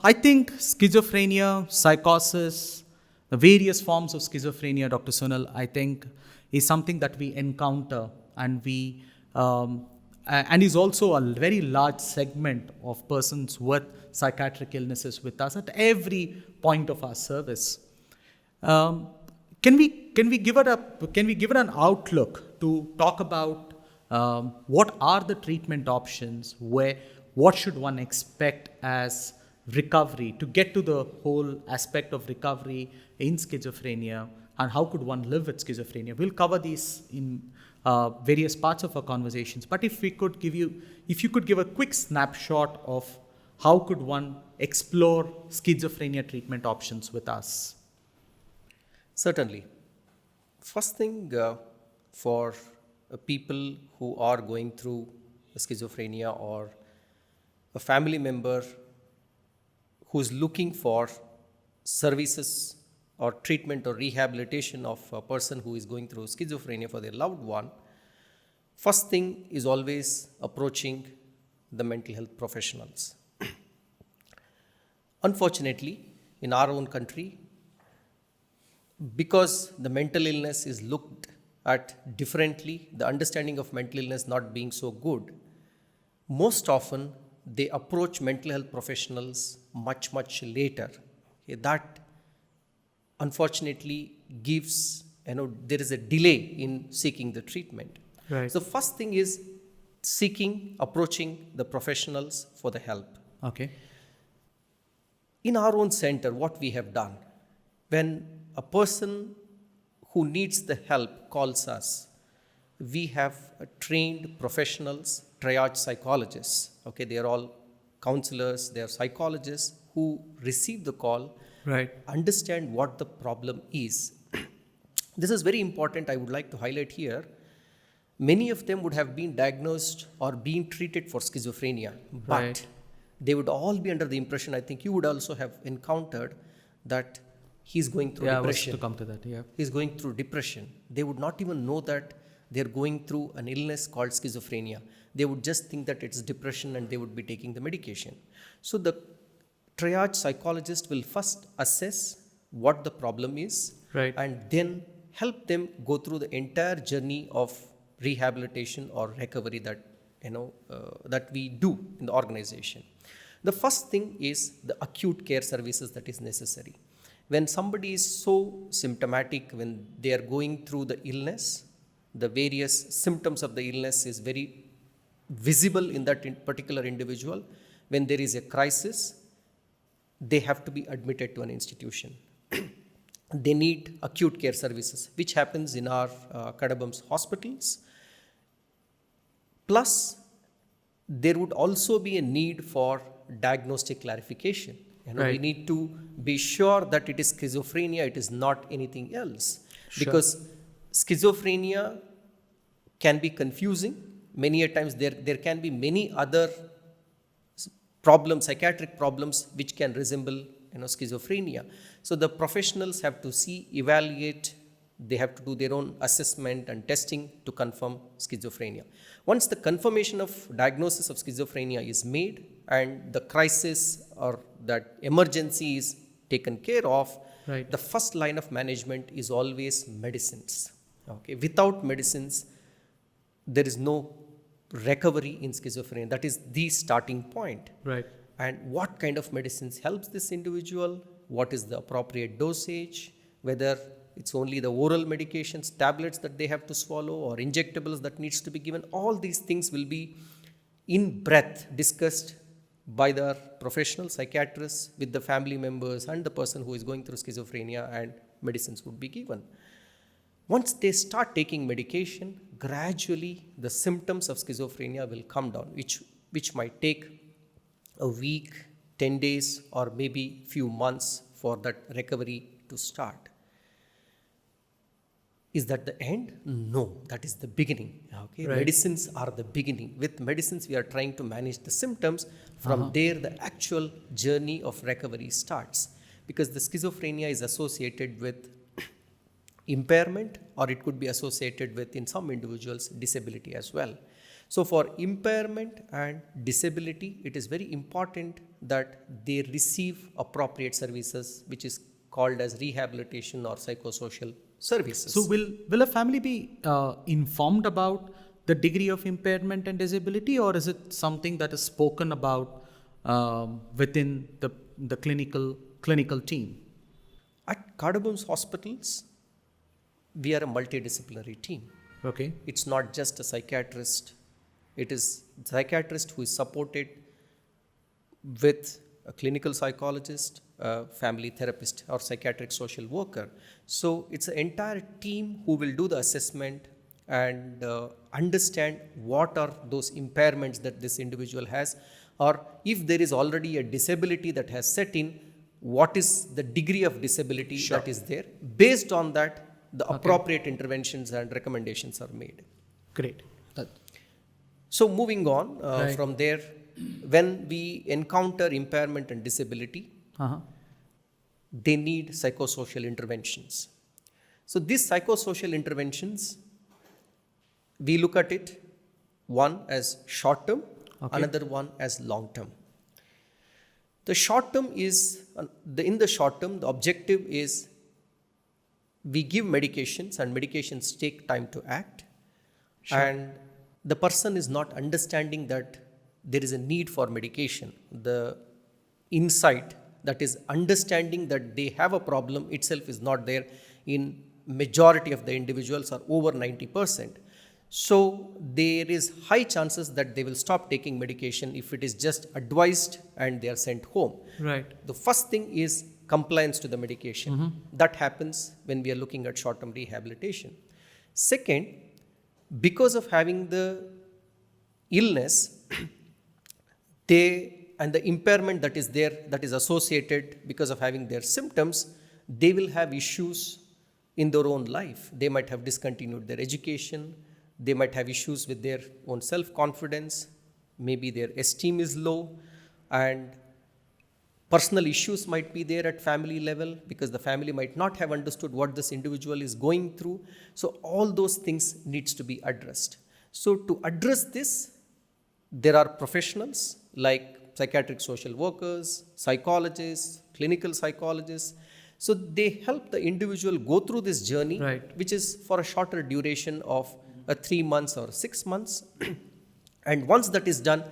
I think schizophrenia, psychosis, the various forms of schizophrenia, Dr. Sunil, I think is something that we encounter and and is also a very large segment of persons with psychiatric illnesses with us at every point of our service. Um, can we give it an outlook to talk about what are the treatment options? What should one expect as recovery to get to the whole aspect of recovery in schizophrenia, and how could one live with schizophrenia? We'll cover these in various parts of our conversations. But if you could give a quick snapshot of how could one explore schizophrenia treatment options with us. Certainly. First thing for people who are going through schizophrenia or a family member who's looking for services or treatment or rehabilitation of a person who is going through schizophrenia for their loved one, first thing is always approaching the mental health professionals. Unfortunately, in our own country, because the mental illness is looked at differently, the understanding of mental illness not being so good, most often they approach mental health professionals much, much later. Okay, that unfortunately gives, there is a delay in seeking the treatment. Right. So first thing is approaching the professionals for the help. Okay. In our own center, what we have done, when a person who needs the help calls us, we have trained professionals, triage psychologists. Okay, they are all counselors, they are psychologists who receive the call, Right. understand what the problem is. This is very important, I would like to highlight here. Many of them would have been diagnosed or been treated for schizophrenia, but Right. they would all be under the impression, I think you would also have encountered, that he's going through Yeah, I was depression. to come to that. Yeah. He's going through depression. They would not even know that they're going through an illness called schizophrenia. They would just think that it's depression and they would be taking the medication. So the triage psychologist will first assess what the problem is, Right. and then help them go through the entire journey of rehabilitation or recovery that we do in the organization. The first thing is the acute care services that is necessary. When somebody is so symptomatic, when they are going through the illness, the various symptoms of the illness is very visible in that particular individual. When there is a crisis, they have to be admitted to an institution. They need acute care services, which happens in our Kadabam's hospitals. Plus, there would also be a need for diagnostic clarification. Right. We need to be sure that it is schizophrenia, it is not anything else. Sure. Because schizophrenia can be confusing. Many a times there can be many other problems, psychiatric problems, which can resemble schizophrenia. So the professionals have to evaluate, they have to do their own assessment and testing to confirm schizophrenia. Once the confirmation of diagnosis of schizophrenia is made and the crisis or that emergency is taken care of, Right. the first line of management is always medicines. Okay, without medicines, there is no recovery in schizophrenia. That is the starting point. Right. And what kind of medicines helps this individual, what is the appropriate dosage, whether it's only the oral medications, tablets that they have to swallow, or injectables that needs to be given. All these things will be in breadth discussed by the professional psychiatrists with the family members and the person who is going through schizophrenia, and medicines would be given. Once they start taking medication, gradually the symptoms of schizophrenia will come down, which might take a week, 10 days, or maybe few months for that recovery to start. Is that the end? No, that is the beginning. Okay, Right. Medicines are the beginning. With medicines, we are trying to manage the symptoms. From there, the actual journey of recovery starts. Because the schizophrenia is associated with impairment, or it could be associated with, in some individuals, disability as well. So for impairment and disability, it is very important that they receive appropriate services, which is called as rehabilitation or psychosocial services. So will a family be informed about the degree of impairment and disability, or is it something that is spoken about within the clinical team? At Cardamom's hospitals, we are a multidisciplinary team. Okay. It's not just a psychiatrist. It is a psychiatrist who is supported with a clinical psychologist, a family therapist, or psychiatric social worker. So it's an entire team who will do the assessment and understand what are those impairments that this individual has, or if there is already a disability that has set in, what is the degree of disability that is there. Based on that, the appropriate interventions and recommendations are made. Great. So moving on from there, when we encounter impairment and disability, they need psychosocial interventions. So these psychosocial interventions, we look at it, one as short term, another one as long term. The short term is, in the short term, the objective is we give medications, and medications take time to act. And the person is not understanding that there is a need for medication. The insight, that is understanding that they have a problem itself, is not there in majority of the individuals, or over 90%. So there is high chances that they will stop taking medication if it is just advised and they are sent home. Right. The first thing is compliance to the medication. That happens when we are looking at short-term rehabilitation. Second, because of having the illness, and the impairment that is there, that is associated because of having their symptoms, they will have issues in their own life. They might have discontinued their education. They might have issues with their own self-confidence. Maybe their esteem is low, and personal issues might be there at family level because the family might not have understood what this individual is going through. So all those things needs to be addressed. So to address this, there are professionals like psychiatric social workers, psychologists, clinical psychologists. So they help the individual go through this journey, which is for a shorter duration of 3 months or 6 months. And once that is done,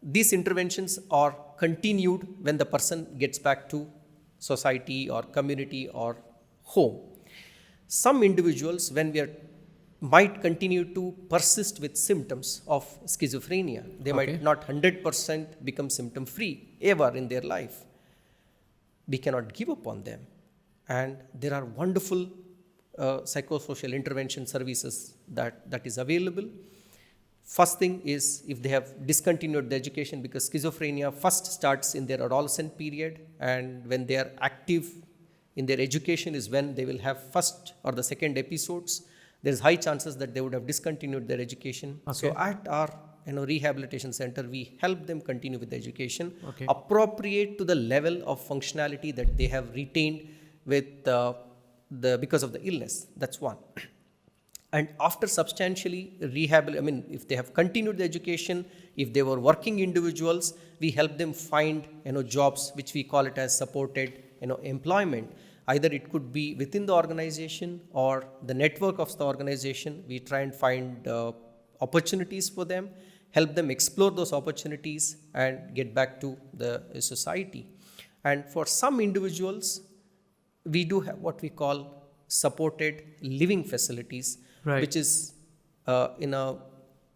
these interventions are continued when the person gets back to society or community or home. Some individuals, when we are, might continue to persist with symptoms of schizophrenia. They might not 100% become symptom free ever in their life. We cannot give up on them. And there are wonderful psychosocial intervention services that is available. First thing is, if they have discontinued the education, because schizophrenia first starts in their adolescent period, and when they are active in their education is when they will have first or the second episodes. There's high chances that they would have discontinued their education. So at our rehabilitation center, we help them continue with the education appropriate to the level of functionality that they have retained with because of the illness. That's one. And after substantially if they have continued the education, if they were working individuals, we help them find jobs, which we call it as supported employment. Either it could be within the organization or the network of the organization. We try and find opportunities for them, help them explore those opportunities and get back to the society. And for some individuals, we do have what we call supported living facilities, which is in a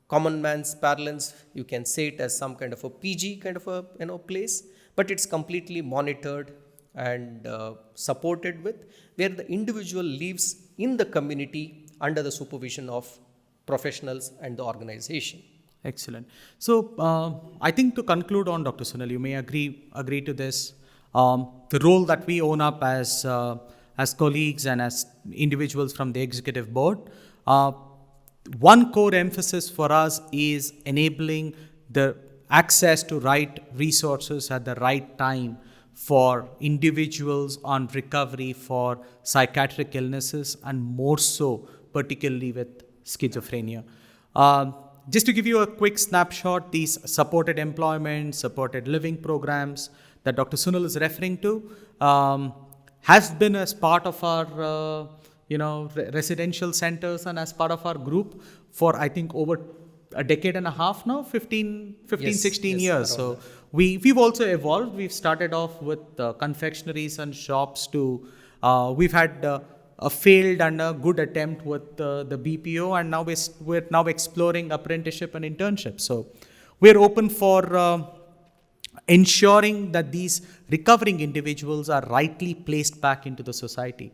common man's parlance, you can say it as some kind of a PG kind of a place, but it's completely monitored and supported with, where the individual lives in the community under the supervision of professionals and the organization. Excellent. So I think to conclude on, Dr. Sunil, you may agree to this. The role that we own up as colleagues and as individuals from the executive board, one core emphasis for us is enabling the access to right resources at the right time for individuals on recovery for psychiatric illnesses, and more so particularly with schizophrenia. Just to give you a quick snapshot, these supported employment, supported living programs that Dr. Sunil is referring to has been as part of our residential centers and as part of our group for I think over a decade and a half now, 15, Yes, 16 yes, years. around So we've also evolved. We've started off with confectionaries and shops to, we've had a failed and a good attempt with the BPO, and now we're now exploring apprenticeship and internship. So we're open for ensuring that these recovering individuals are rightly placed back into the society.